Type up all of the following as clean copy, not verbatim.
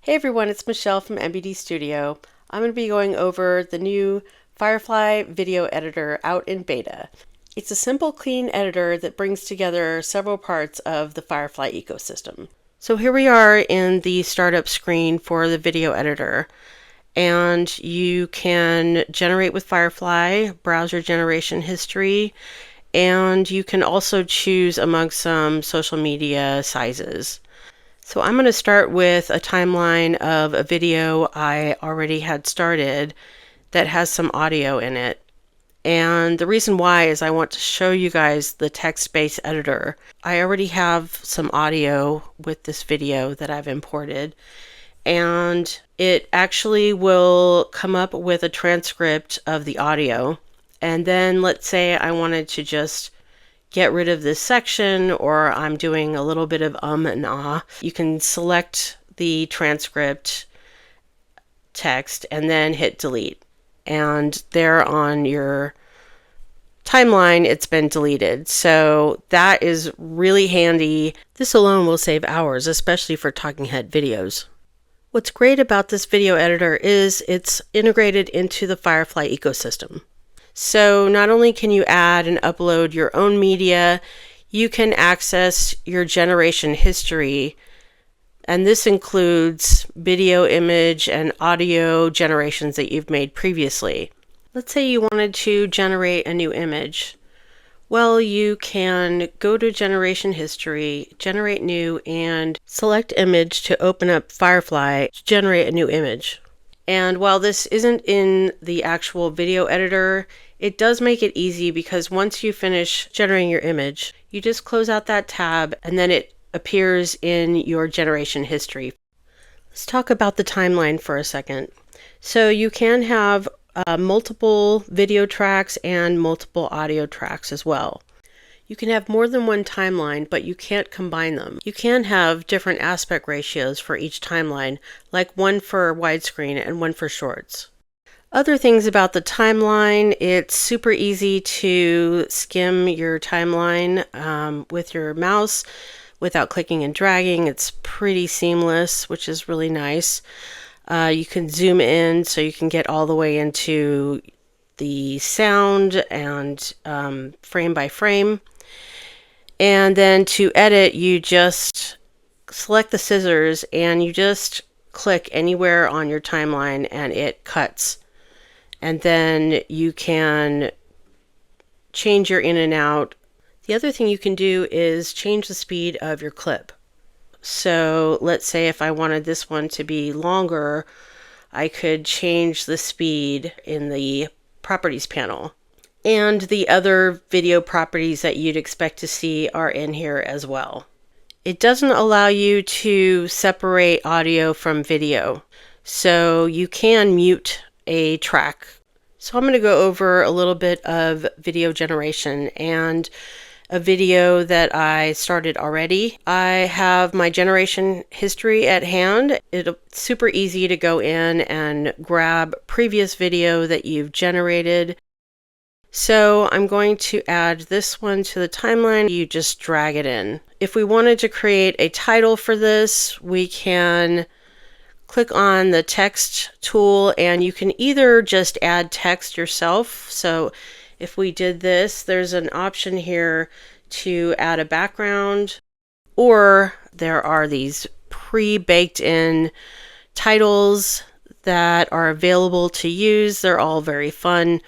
Hey everyone, it's Michelle from MBD Studio. I'm going to be going over the new Firefly video editor out in beta. It's a simple, clean editor that brings together several parts of the Firefly ecosystem. So here we are in the startup screen for the video editor, and you can generate with Firefly, browser generation history, and you can also choose among some social media sizes. So I'm going to start with a timeline of a video I already had started that has some audio in it. And the reason why is I want to show you guys the text-based editor. I already have some audio with this video that I've imported, and it actually will come up with a transcript of the audio. And then let's say I wanted to just get rid of this section, or I'm doing a little bit of and ah. You can select the transcript text and then hit delete. And there on your timeline, it's been deleted. So that is really handy. This alone will save hours, especially for talking head videos. What's great about this video editor is it's integrated into the Firefly ecosystem. So not only can you add and upload your own media, you can access your generation history, and this includes video, image, and audio generations that you've made previously. Let's say you wanted to generate a new image. Well, you can go to generation history, generate new, and select image to open up Firefly to generate a new image. And while this isn't in the actual video editor, it does make it easy because once you finish generating your image, you just close out that tab and then it appears in your generation history. Let's talk about the timeline for a second. So you can have multiple video tracks and multiple audio tracks as well. You can have more than one timeline, but you can't combine them. You can have different aspect ratios for each timeline, like one for widescreen and one for shorts. Other things about the timeline, it's super easy to skim your timeline with your mouse without clicking and dragging. It's pretty seamless, which is really nice. You can zoom in so you can get all the way into the sound and frame by frame. And then to edit, you just select the scissors and you just click anywhere on your timeline and it cuts. And then you can change your in and out. The other thing you can do is change the speed of your clip. So let's say if I wanted this one to be longer, I could change the speed in the properties panel. And the other video properties that you'd expect to see are in here as well. It doesn't allow you to separate audio from video, so you can mute a track. So I'm going to go over a little bit of video generation and a video that I started already. I have my generation history at hand. It's super easy to go in and grab previous video that you've generated. So I'm going to add this one to the timeline. You just drag it in. If we wanted to create a title for this, we can click on the text tool and you can either just add text yourself. So if we did this, there's an option here to add a background, or there are these pre-baked in titles that are available to use. They're all very fun.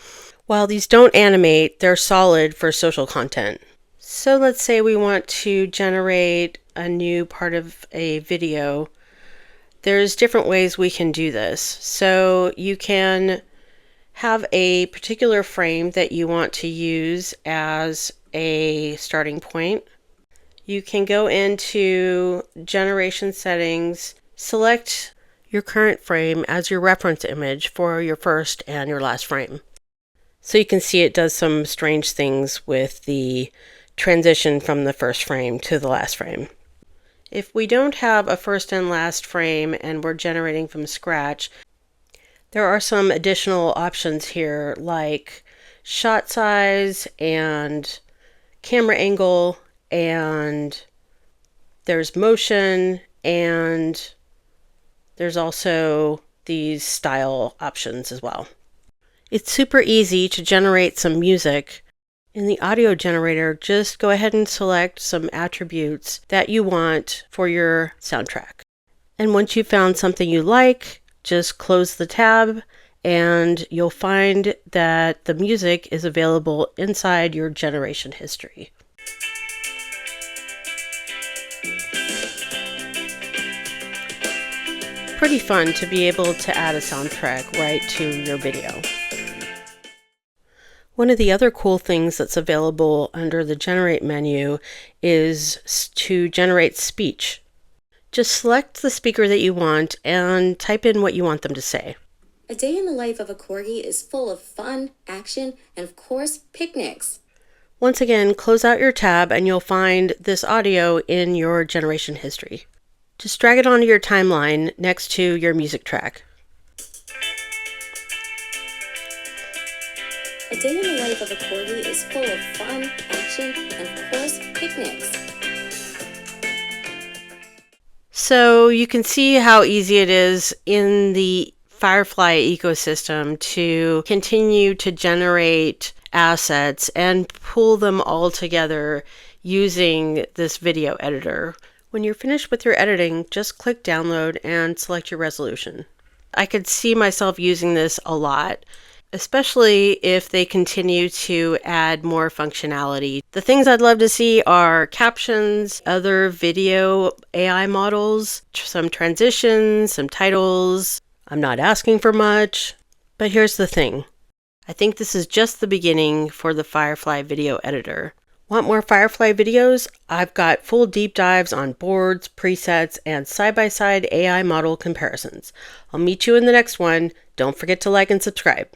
While these don't animate, they're solid for social content. So let's say we want to generate a new part of a video. There's different ways we can do this. So you can have a particular frame that you want to use as a starting point. You can go into generation settings, select your current frame as your reference image for your first and your last frame. So you can see it does some strange things with the transition from the first frame to the last frame. If we don't have a first and last frame and we're generating from scratch, there are some additional options here like shot size and camera angle, and there's motion, and There's also these style options as well. It's super easy to generate some music. In the audio generator, just go ahead and select some attributes that you want for your soundtrack. And once you've found something you like, just close the tab and you'll find that the music is available inside your generation history. Pretty fun to be able to add a soundtrack right to your video. One of the other cool things that's available under the Generate menu is to generate speech. Just select the speaker that you want and type in what you want them to say. A day in the life of a corgi is full of fun, action, and of course, picnics. Once again, close out your tab and you'll find this audio in your generation history. Just drag it onto your timeline next to your music track. A day in the life of a corgi is full of fun, action, and of course, picnics. So you can see how easy it is in the Firefly ecosystem to continue to generate assets and pull them all together using this video editor. When you're finished with your editing, just click download and select your resolution. I could see myself using this a lot, especially if they continue to add more functionality. The things I'd love to see are captions, other video AI models, some transitions, some titles. I'm not asking for much, but here's the thing. I think this is just the beginning for the Firefly video editor. Want more Firefly videos? I've got full deep dives on boards, presets, and side-by-side AI model comparisons. I'll meet you in the next one. Don't forget to like and subscribe.